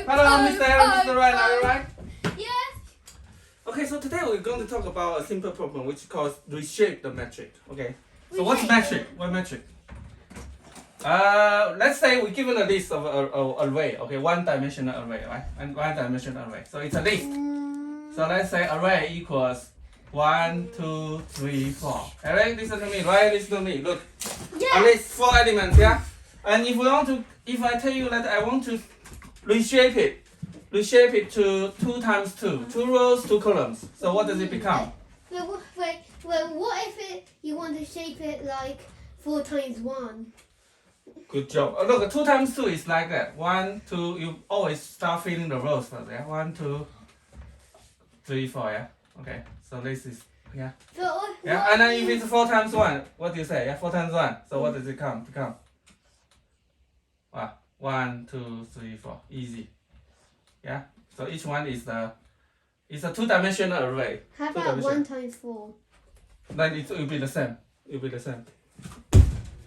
Hello, Mr. Ryan, are you right? Yes. Okay, so today we're going to talk about a simple problem which is called reshape the metric. Okay, so what's metric? What metric? Let's say we're given a list of an array. Okay, one-dimensional array, right? And one-dimensional array. So it's a list. So let's say array equals 1, 2, 3, 4. Alright, listen to me, right? Listen to me. Look, at least 4 elements, yeah. And if I tell you that I want to reshape it to 2 times 2, 2 rows, 2 columns. So what does it become? Wait, what if you want to shape it like 4 times 1? Good job. Oh, look, 2 times 2 is like that. 1, 2, you always start filling the rows first, yeah? 1, 2, 3, 4, yeah? Okay, so this is, yeah. Yeah, and then if it's 4 times 1, what do you say? Yeah, 4 times 1. So what does it become? What? 1, 2, 3, 4. Easy. Yeah, so each one is a 2-dimensional array. How about 1 times 4? Then it will be the same. It will be the same.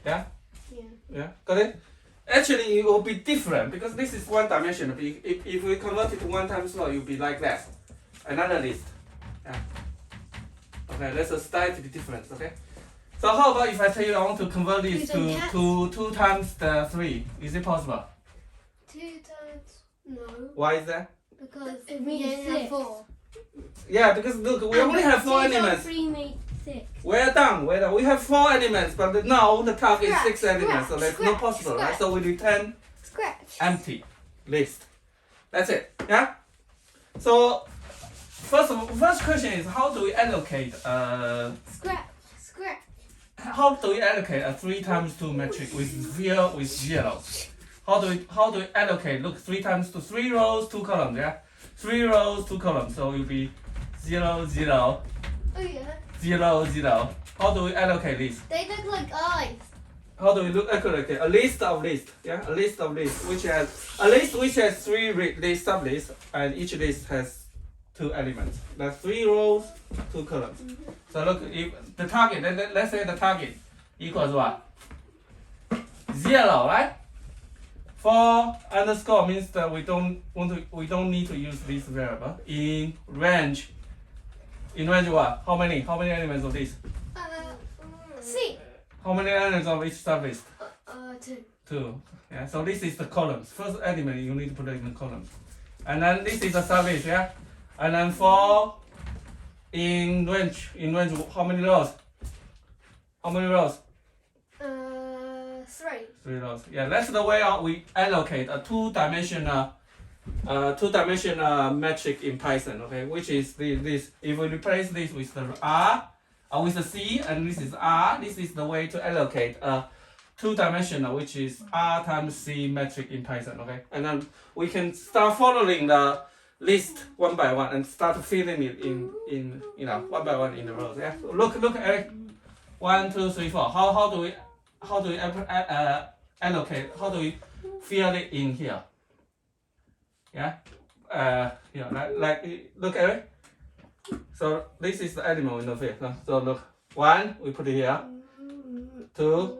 Yeah? Yeah. Yeah, got it? Actually, it will be different because this is 1-dimensional. If we convert it to 1 times 4, it will be like that. Another list. Yeah. Okay, that's a slightly difference, okay? So how about if I tell you I want to convert this to 2 times the 3? Is it possible? 2 times? No. Why is that? Because we don't have 4. Yeah, because look, we only have 4 elements. 3 makes 6. We're done. We have 4 elements, but now the target is 6 elements, so that's not possible, right? So we return empty list. That's it. Yeah. So first question is how do we allocate Scratch. how do we allocate a 3 times 2 metric with 0? How do we allocate? Look, 3 times 2, 3 rows, 2 columns, yeah? 3 rows, 2 columns, so it will be 0, 0, Oh yeah. 0, 0. How do we allocate this? They look like eyes. How do we allocate? A list of lists, yeah? A list of lists which has 3 sub-lists, and each list has 2 elements. That's 3 rows, 2 columns. So look, if the target, let's say the target equals what? 0, right? 4 underscore means that we don't need to use this variable. In range what? How many elements of this? 6. How many elements of each sublist? 2. 2. Yeah. So this is the columns. First element you need to put it in the columns. And then this is the sublist, yeah? And then 4 in range how many rows? How many rows? 3. 3 rows. Yeah, that's the way we allocate a 2-dimensional metric in Python, okay? Which is this. If we replace this with the R or with the C, and this is R, this is the way to allocate a 2-dimensional, which is R times C metric in Python, okay? And then we can start following the list one by one and start filling it in one by one in the rows. Yeah. Look, Eric. 1, 2, 3, 4. How do we allocate? How do we fill it in here? Yeah. Like look, Eric. So this is the element in the field. No? So look, 1 we put it here. 2,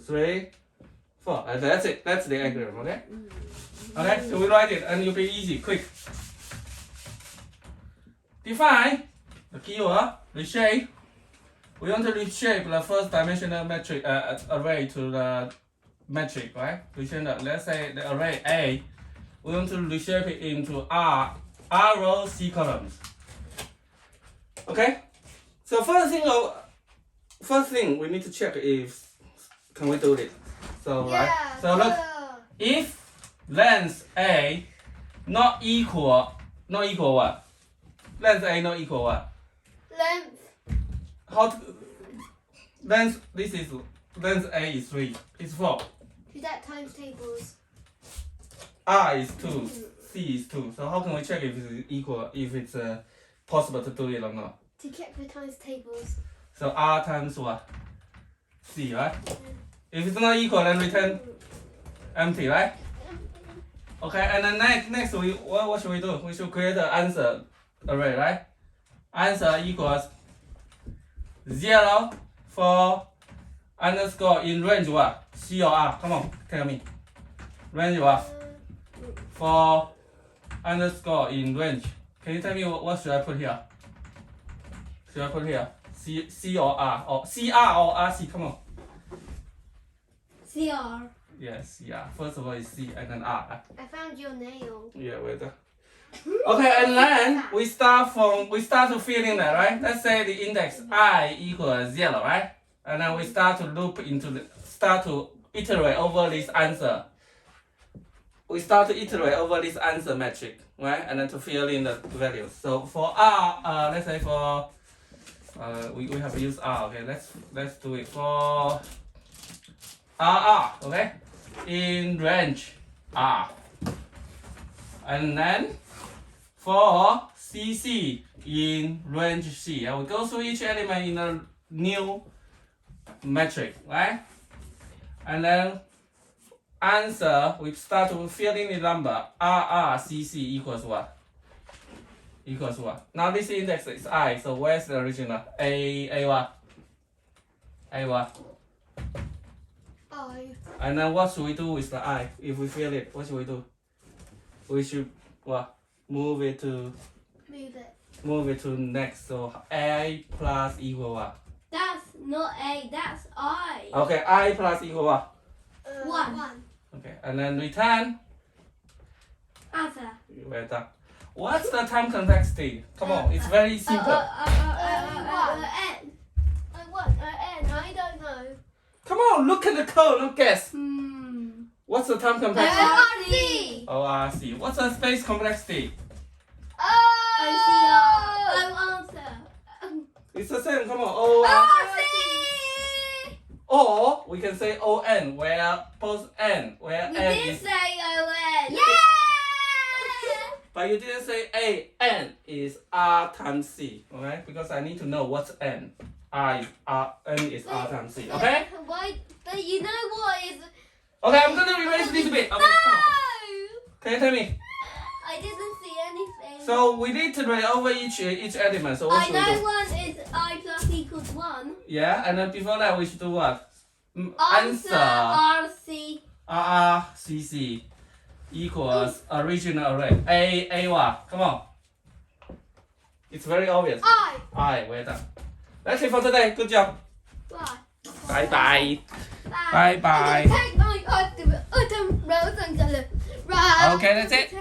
3, 4. And that's it. That's the algorithm. Okay. Okay. So we write it, and it'll be easy, quick. Define the keyword reshape. We want to reshape the first dimensional metric array to the metric, right? Let's say the array A. We want to reshape it into R rows, C columns. Okay. So first thing we need to check is can we do it? So right. So look, if length A not equal what? Length A not equal what? Length A is 3. It's 4. Is that times tables? R is 2. C is 2. So how can we check if it's equal? If it's possible to do it or not? To check the times tables. So R times what? C, right? If it's not equal, then return empty, right? Okay, and then next what should we do? We should create an answer array, right? Answer equals 0, 4, underscore in range what? C or R? Come on, tell me. Range what? for underscore in range. Can you tell me what should I put here? Should I put here? C or R? Or CR or RC? Come on. CR. Yes, CR. First of all, it's C and then R. I found your nail. Yeah, wait. Okay, and then we start to fill in that, right? Let's say the index I equals 0, right? And then we start to start to iterate over this answer. We start to iterate over this answer metric, right? And then to fill in the values. So for R, let's say for we have to use R. Okay, let's do it for RR. Okay, in range R, and then for CC in range C. I will go through each element in a new metric, right? And then answer, we start to fill in the number RRCC equals what? Equals what? Now this index is I, so where's the original? A what? A what? I. And then what should we do with the I? If we fill it, what should we do? We should what? Move it to next. So A plus equal what? That's not A, that's I. Okay, I plus equal what? 1. Okay, and then return. Answer. Wait up. What's the time complexity? Come on, it's very simple. N. I don't know. Come on, look at the code, don't guess. Hmm. What's the time complexity? ORC. ORC. What's the space complexity? OCR. Answer. It's the same, come on. ORC. Or we can say ON, where post N, where We N did is. say ON. Yeah! But you didn't say A. N is R times C, okay? Because I need to know what's N. R is R, N is R times C, okay? Why? But you know what is... Okay, I'm gonna erase this bit. Okay, come on. Can you tell me? I didn't see anything. So we iterate over each element. So what I should we know do? one is I plus equals 1. Yeah, and then before that we should do what? Answer RC. RCC equals original array. A what? Come on. It's very obvious. I, well done. That's it for today. Good job. Bye. Bye bye. Bye. Bye bye. Take my item, rows and right. Okay, that's it.